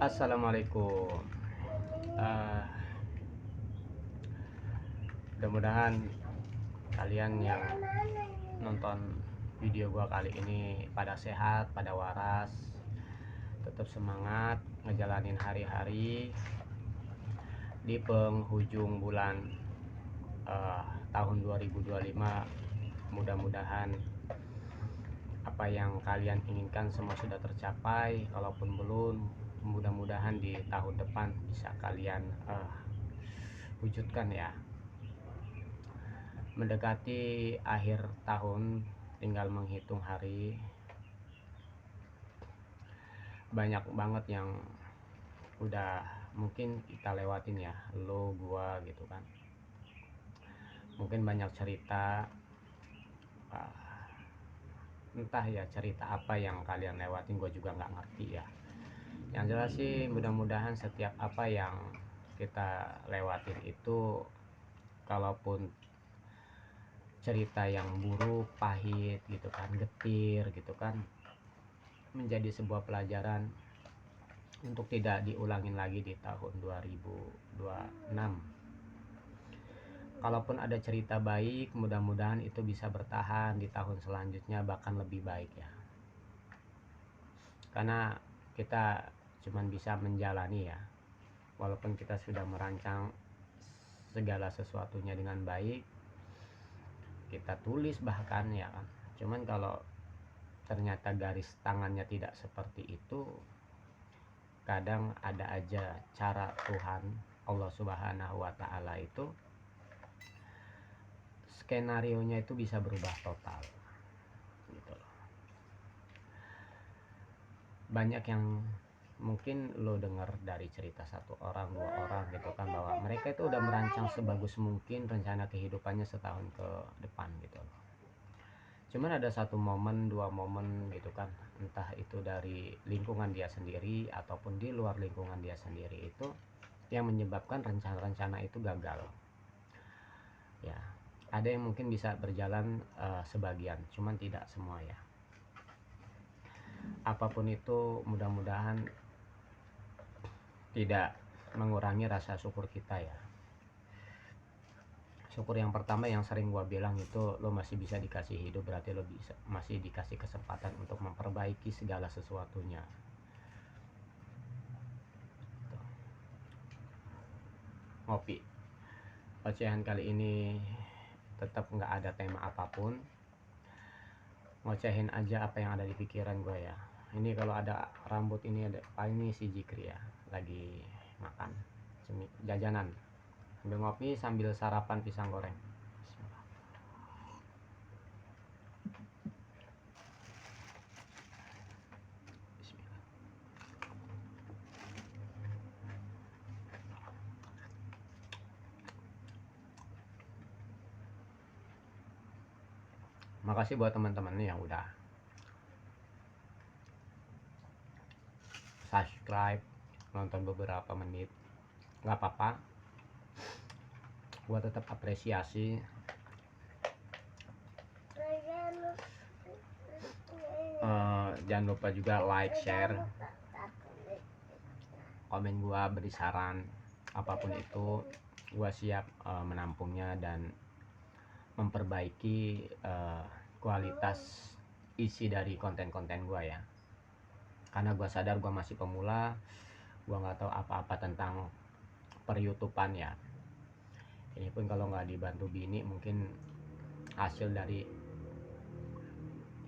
Assalamualaikum. Eh, Mudah-mudahan kalian yang nonton video gua kali ini pada sehat, pada waras, tetap semangat ngejalanin hari-hari di penghujung bulan tahun 2025. Mudah-mudahan apa yang kalian inginkan semua sudah tercapai. Kalaupun belum, mudah-mudahan di tahun depan bisa kalian wujudkan ya. Mendekati akhir tahun, tinggal menghitung hari. Banyak banget yang udah mungkin kita lewatin ya, lo gua gitu kan. Mungkin banyak cerita, entah ya cerita apa yang kalian lewatin, gue juga nggak ngerti ya. Yang jelas sih mudah-mudahan setiap apa yang kita lewatin itu, kalaupun cerita yang buruk, pahit gitu kan, getir gitu kan, menjadi sebuah pelajaran untuk tidak diulangin lagi di tahun 2026. Kalaupun ada cerita baik, mudah-mudahan itu bisa bertahan di tahun selanjutnya, bahkan lebih baik ya. Karena kita cuman bisa menjalani ya, walaupun kita sudah merancang segala sesuatunya dengan baik, kita tulis bahkan ya kan, cuman kalau ternyata garis tangannya tidak seperti itu, kadang ada aja cara Tuhan Allah Subhanahu wa Ta'ala itu, skenario nya itu bisa berubah total gitu loh. Banyak yang mungkin lo dengar dari cerita satu orang, dua orang gitu kan, bahwa mereka itu udah merancang sebagus mungkin rencana kehidupannya setahun ke depan gitu loh. Cuman ada satu momen, dua momen gitu kan, entah itu dari lingkungan dia sendiri ataupun di luar lingkungan dia sendiri, itu yang menyebabkan rencana-rencana itu gagal ya. Ada yang mungkin bisa berjalan sebagian, cuman tidak semua ya. Apapun itu, mudah-mudahan tidak mengurangi rasa syukur kita ya. Syukur yang pertama yang sering gua bilang itu, lo masih bisa dikasih hidup, berarti lo bisa masih dikasih kesempatan untuk memperbaiki segala sesuatunya. Ngopi ocehan kali ini tetap nggak ada tema apapun, ngocehin aja apa yang ada di pikiran gue ya. Ini kalau ada rambut ini, ada ini si Jikri ya, lagi makan jajanan sambil ngopi sambil sarapan pisang goreng. Bismillah. Makasih buat teman-teman yang udah subscribe, nonton beberapa menit, nggak apa-apa, gua tetap apresiasi. Jangan lupa juga like, share, komen gua, beri saran apapun itu, gua siap menampungnya dan memperbaiki kualitas isi dari konten-konten gua ya. Karena gua sadar gua masih pemula, gua nggak tahu apa-apa tentang per-YouTubean ya. Ini pun kalau nggak dibantu bini, mungkin hasil dari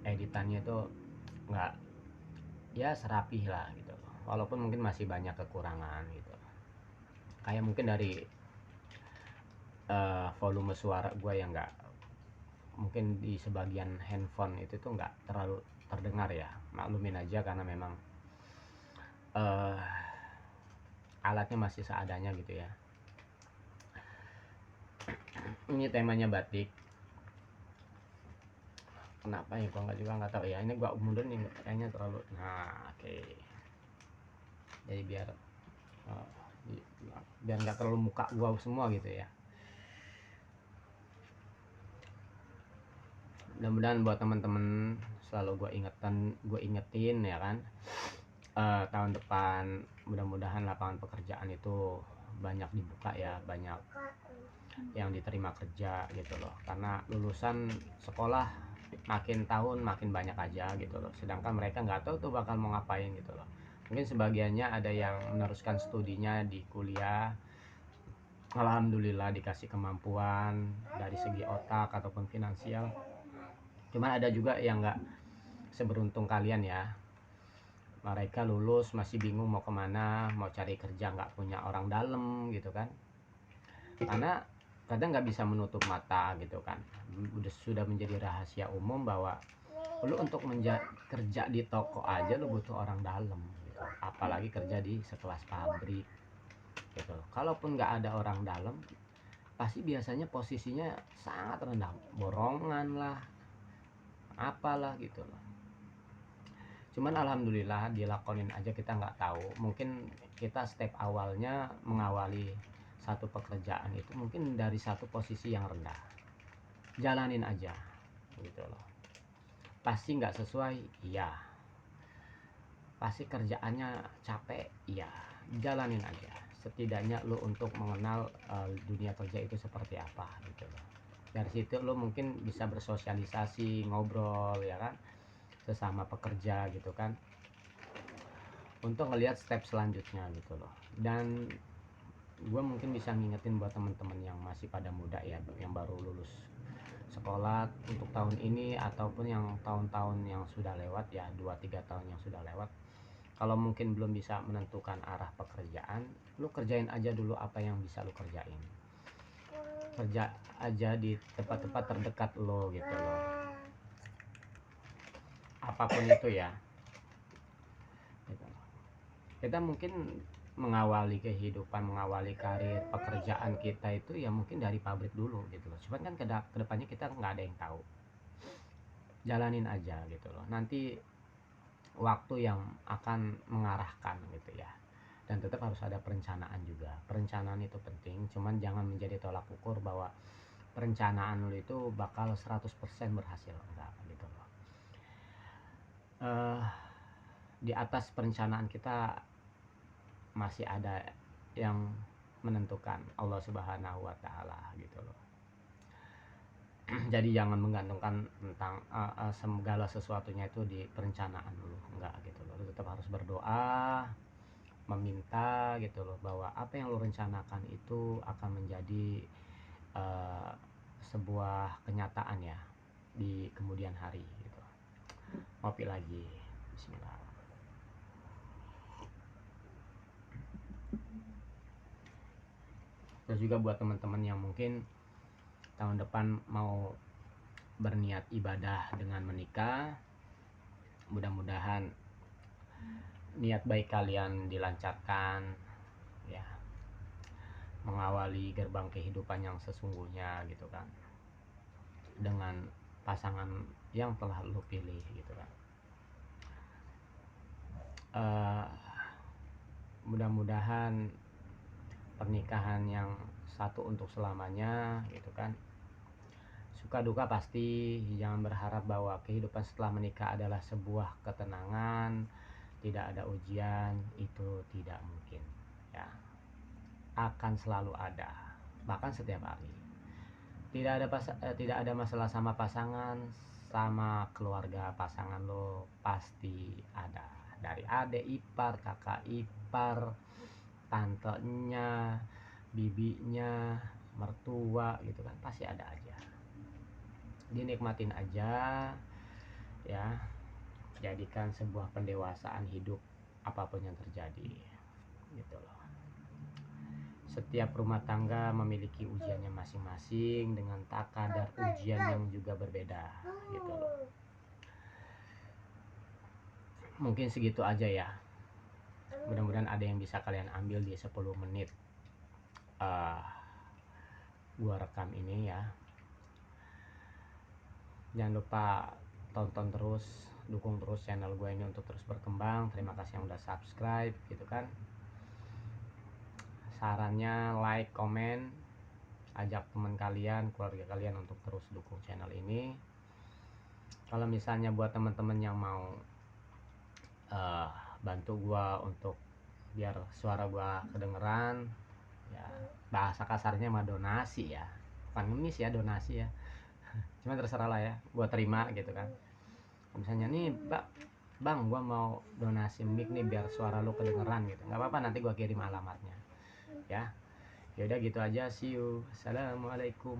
editannya itu nggak ya serapih lah gitu, walaupun mungkin masih banyak kekurangan gitu. Kayak mungkin dari volume suara gue yang nggak, mungkin di sebagian handphone itu tuh nggak terlalu terdengar ya, maklumin aja karena memang alatnya masih seadanya gitu ya. Ini temanya batik, kenapa ya, gua nggak tahu ya. Ini gua mundur nih kayaknya terlalu, nah oke. Jadi biar nggak terlalu muka gua semua gitu ya. Mudah-mudahan buat teman-teman selalu gue ingetin ya kan, tahun depan mudah-mudahan lapangan pekerjaan itu banyak dibuka ya, banyak yang diterima kerja gitu loh, karena lulusan sekolah makin tahun makin banyak aja gitu loh, sedangkan mereka nggak tahu tuh bakal mau ngapain gitu loh. Mungkin sebagiannya ada yang meneruskan studinya di kuliah, alhamdulillah dikasih kemampuan dari segi otak ataupun finansial. Cuman ada juga yang nggak seberuntung kalian ya, mereka lulus masih bingung mau kemana, mau cari kerja nggak punya orang dalam gitu kan, karena kadang nggak bisa menutup mata gitu kan. Sudah menjadi rahasia umum bahwa lu untuk kerja di toko aja lu butuh orang dalam gitu, apalagi kerja di sekelas pabrik gitu. Kalaupun nggak ada orang dalam, pasti biasanya posisinya sangat rendah, borongan lah apalah gitu loh. Cuman alhamdulillah dilakonin aja, kita nggak tahu, mungkin kita step awalnya mengawali satu pekerjaan itu mungkin dari satu posisi yang rendah, jalanin aja gitu loh. Pasti nggak sesuai, iya. Pasti kerjaannya capek, iya. Jalanin aja, setidaknya lo untuk mengenal dunia kerja itu seperti apa gitu loh. Dari situ lo mungkin bisa bersosialisasi, ngobrol ya kan, sesama pekerja gitu kan, untuk ngelihat step selanjutnya gitu loh. Dan gue mungkin bisa ngingetin buat teman-teman yang masih pada muda ya, yang baru lulus sekolah untuk tahun ini ataupun yang tahun-tahun yang sudah lewat ya, 2-3 tahun yang sudah lewat, kalau mungkin belum bisa menentukan arah pekerjaan, lu kerjain aja dulu apa yang bisa lu kerjain. Kerja aja di tempat-tempat terdekat lo gitu loh, apapun itu ya gitu. Kita mungkin mengawali kehidupan, mengawali karir pekerjaan kita itu ya mungkin dari pabrik dulu gitu loh. Cuman kan kedepannya kita nggak ada yang tahu. Jalanin aja gitu loh. Nanti waktu yang akan mengarahkan gitu ya. Dan tetap harus ada perencanaan juga. Perencanaan itu penting, cuman jangan menjadi tolak ukur bahwa perencanaan lu itu bakal 100% berhasil, enggak gitu loh. Di atas perencanaan kita masih ada yang menentukan, Allah Subhanahu wa taala gitu loh. Jadi jangan menggantungkan tentang segala sesuatunya itu di perencanaan dulu, enggak gitu loh. Lu tetap harus berdoa, meminta gitu loh, bahwa apa yang lu rencanakan itu akan menjadi sebuah kenyataan ya di kemudian hari gitu. Ngopi lagi, bismillah. Terus juga buat teman-teman yang mungkin tahun depan mau berniat ibadah dengan menikah, mudah-mudahan niat baik kalian dilancarkan ya, mengawali gerbang kehidupan yang sesungguhnya gitu kan, dengan pasangan yang telah lu pilih gitu kan. Mudah-mudahan pernikahan yang satu untuk selamanya gitu kan. Suka duka pasti, jangan berharap bahwa kehidupan setelah menikah adalah sebuah ketenangan, tidak ada ujian, itu tidak mungkin ya. Akan selalu ada, bahkan setiap hari. Tidak ada masalah sama pasangan, sama keluarga pasangan lo pasti ada. Dari adik ipar, kakak ipar, tantenya, bibinya, mertua gitu kan, pasti ada aja. Dinikmatin aja ya, jadikan sebuah pendewasaan hidup apapun yang terjadi gitu loh. Setiap rumah tangga memiliki ujiannya masing-masing dengan takadar ujian yang juga berbeda gitu loh. Mungkin segitu aja ya, mudah-mudahan ada yang bisa kalian ambil di 10 menit gua rekam ini ya. Jangan lupa tonton terus, dukung terus channel gue ini untuk terus berkembang. Terima kasih yang udah subscribe gitu kan. Sarannya like, komen, ajak teman kalian, keluarga kalian untuk terus dukung channel ini. Kalau misalnya buat teman-teman yang mau bantu gua untuk biar suara gua kedengeran ya, bahasa kasarnya mah donasi ya, bukan ngemis ya, donasi ya. Cuma terserah lah ya, gua terima gitu kan. Misalnya nih bang gua mau donasi mic nih biar suara lu kedengeran gitu, nggak apa-apa, nanti gua kirim alamatnya ya. Ya udah gitu aja, see you, assalamualaikum.